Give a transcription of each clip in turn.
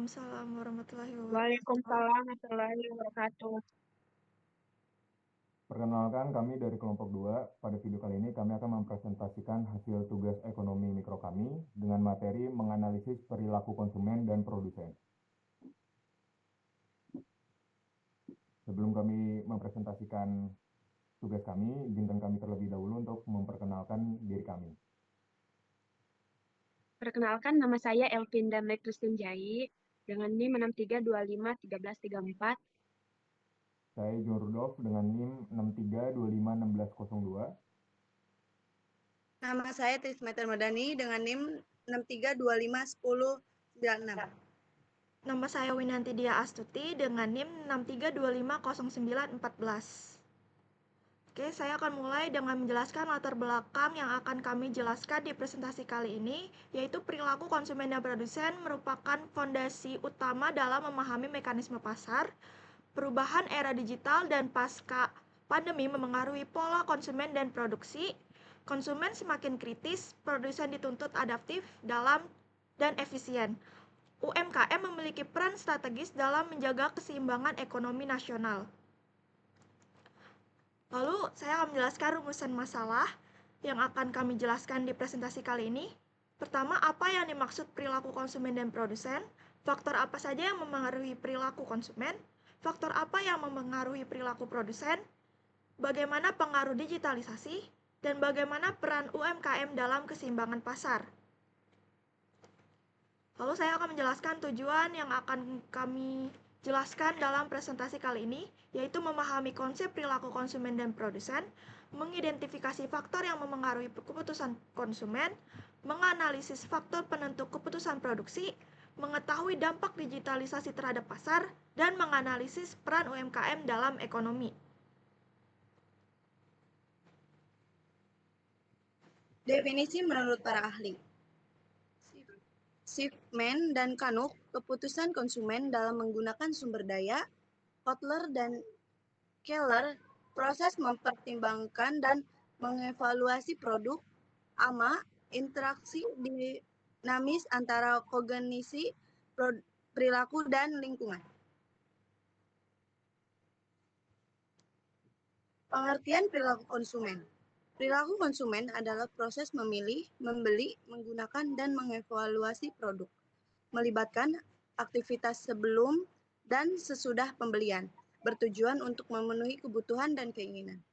Waalaikumsalam warahmatullahi wabarakatuh. Waalaikumsalam warahmatullahi wabarakatuh. Perkenalkan, kami dari kelompok 2. Pada video kali ini kami akan mempresentasikan hasil tugas ekonomi mikro kami dengan materi menganalisis perilaku konsumen dan produsen. Sebelum kami mempresentasikan tugas kami, izinkan kami terlebih dahulu untuk memperkenalkan diri kami. Perkenalkan, nama saya Elvinda Meg Christine Jai dengan NIM 63251334. Saya John Rudolf dengan NIM 63251602. Nama saya Trismeter Madani dengan NIM 63251096. Nama saya Winanti Dia Astuti dengan NIM 63250914. Oke, saya akan mulai dengan menjelaskan latar belakang yang akan kami jelaskan di presentasi kali ini, yaitu perilaku konsumen dan produsen merupakan fondasi utama dalam memahami mekanisme pasar, perubahan era digital dan pasca pandemi memengaruhi pola konsumen dan produksi. Konsumen semakin kritis, produsen dituntut adaptif dalam dan efisien. UMKM memiliki peran strategis dalam menjaga keseimbangan ekonomi nasional. Lalu, saya akan menjelaskan rumusan masalah yang akan kami jelaskan di presentasi kali ini. Pertama, apa yang dimaksud perilaku konsumen dan produsen? Faktor apa saja yang memengaruhi perilaku konsumen? Faktor apa yang memengaruhi perilaku produsen? Bagaimana pengaruh digitalisasi? Dan bagaimana peran UMKM dalam keseimbangan pasar? Lalu saya akan menjelaskan tujuan yang akan kami jelaskan dalam presentasi kali ini, yaitu memahami konsep perilaku konsumen dan produsen, mengidentifikasi faktor yang memengaruhi keputusan konsumen, menganalisis faktor penentu keputusan produksi, mengetahui dampak digitalisasi terhadap pasar, dan menganalisis peran UMKM dalam ekonomi. Definisi menurut para ahli. Schiffman dan Canuck, keputusan konsumen dalam menggunakan sumber daya. Kotler dan Keller, proses mempertimbangkan dan mengevaluasi produk. AMA, interaksi dinamis antara kognisi, perilaku, dan lingkungan. Pengertian perilaku konsumen. Perilaku konsumen adalah proses memilih, membeli, menggunakan, dan mengevaluasi produk, melibatkan aktivitas sebelum dan sesudah pembelian, bertujuan untuk memenuhi kebutuhan dan keinginan.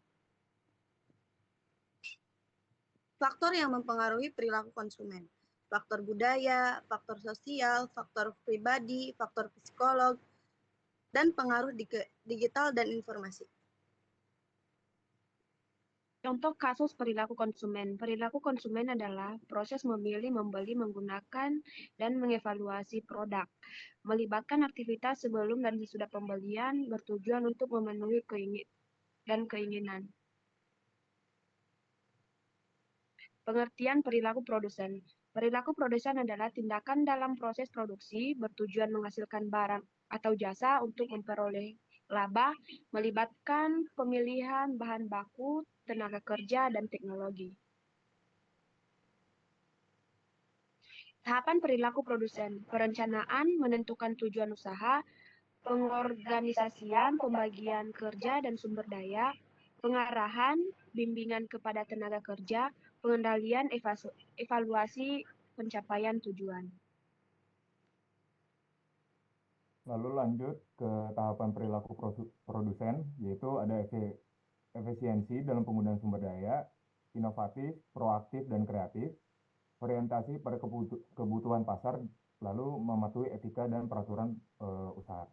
Faktor yang mempengaruhi perilaku konsumen. Faktor budaya, faktor sosial, faktor pribadi, faktor psikolog, dan pengaruh digital dan informasi. Contoh kasus perilaku konsumen. Perilaku konsumen adalah proses memilih, membeli, menggunakan, dan mengevaluasi produk, melibatkan aktivitas sebelum dan sesudah pembelian, bertujuan untuk memenuhi keinginan. Pengertian perilaku produsen. Perilaku produsen adalah tindakan dalam proses produksi bertujuan menghasilkan barang atau jasa untuk memperoleh laba, melibatkan pemilihan bahan baku, tenaga kerja, dan teknologi. Tahapan perilaku produsen. Perencanaan, menentukan tujuan usaha, pengorganisasian, pembagian kerja dan sumber daya, pengarahan, bimbingan kepada tenaga kerja, pengendalian, evaluasi pencapaian tujuan. Lalu lanjut ke tahapan perilaku produsen, yaitu ada efisiensi dalam penggunaan sumber daya, inovatif, proaktif, dan kreatif, orientasi pada kebutuhan pasar, lalu mematuhi etika dan peraturan usaha.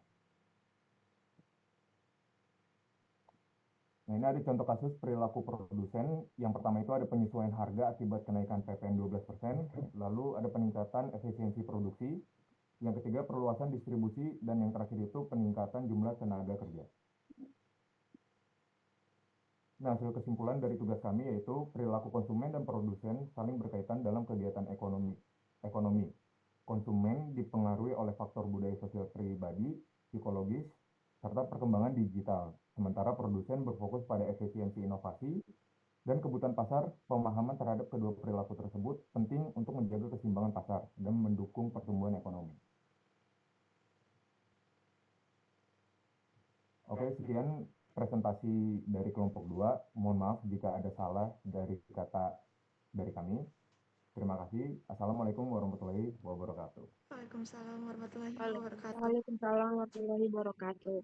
Nah, ini ada contoh kasus perilaku produsen. Yang pertama itu ada penyesuaian harga akibat kenaikan PPN 12%, lalu ada peningkatan efisiensi produksi, yang ketiga perluasan distribusi, dan yang terakhir itu peningkatan jumlah tenaga kerja. Nah, hasil kesimpulan dari tugas kami yaitu perilaku konsumen dan produsen saling berkaitan dalam kegiatan ekonomi. Konsumen dipengaruhi oleh faktor budaya sosial pribadi, psikologis, serta perkembangan digital. Sementara produsen berfokus pada efisiensi inovasi dan kebutuhan pasar. Pemahaman terhadap kedua perilaku tersebut penting untuk menjaga keseimbangan pasar dan mendukung pertumbuhan ekonomi. Oke, sekian presentasi dari kelompok 2. Mohon maaf jika ada salah dari kata dari kami. Terima kasih. Assalamualaikum warahmatullahi wabarakatuh. Waalaikumsalam warahmatullahi wabarakatuh. Waalaikumsalam warahmatullahi wabarakatuh.